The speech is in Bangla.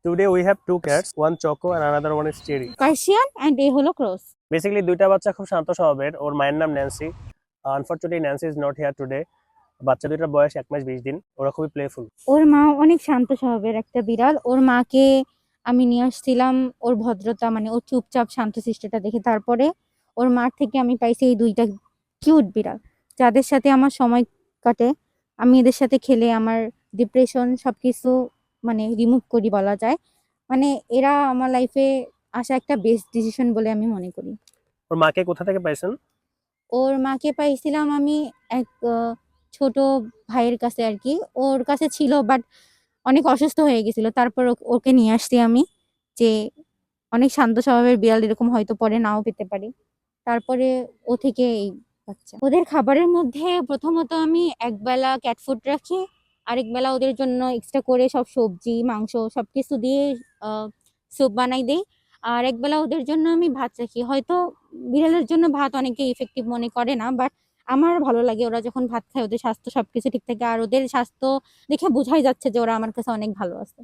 Today we have two cats, one Choco and another one is Cherry. Persian and এ হলো ক্রস। বেসিক্যালি দুইটা বাচ্চা খুব শান্ত স্বভাবের। ওর মায়ের নাম Nancy. Unfortunately Nancy is not here today. বাচ্চা দুইটার বয়স 1 মাস 20 দিন। ওরা খুবই প্লেফুল। ওর মা অনেক শান্ত স্বভাবের একটা বিড়াল। ওর মাকে আমি নিয়ে আসছিলাম ওর ভদ্রতা, মানে ওর চুপচাপ শান্তশিষ্টটা দেখে। তারপরে ওর মার থেকে আমি পাইছি এই দুইটা কিউট বিড়াল, যাদের সাথে আমার সময় কাটে। আমি এদের সাথে খেলে আমার ডিপ্রেশন সবকিছু মানে রিমুভ করি বলা যায়। মানে এরা আমার লাইফে আসা একটা বেস্ট ডিসিশন বলে আমি মনে করি। ওর মাকে কোথা থেকে পাইছেন? ওর মাকে পাইছিলাম আমি এক ছোট ভাইয়ের কাছে আর কি। ওর কাছে ছিল, বাট অনেক অসুস্থ হয়ে গেছিল। তারপর ওকে নিয়ে আসছি আমি, যে অনেক শান্ত স্বভাবের বিড়াল এরকম হয়তো পরে নাও পেতে পারি। তারপরে ও থেকে এই বাচ্চা। ওদের খাবারের মধ্যে প্রথমত আমি একবেলা ক্যাট ফুড রাখি, আরেক বেলা ওদের জন্য এক্সট্রা করে সব সবজি মাংস সবকিছু দিয়ে স্যুপ বানাই দেই। আর একবেলা ওদের জন্য আমি ভাত রাখি। হয়তো বিড়ালের জন্য ভাত অনেকে ইফেক্টিভ মনে করে না, বাট আমার ভালো লাগে ওরা যখন ভাত খায়, ওদের স্বাস্থ্য সবকিছু ঠিক থাকে। আর ওদের স্বাস্থ্য দেখে বোঝাই যাচ্ছে যে ওরা আমার কাছে অনেক ভালো আছে।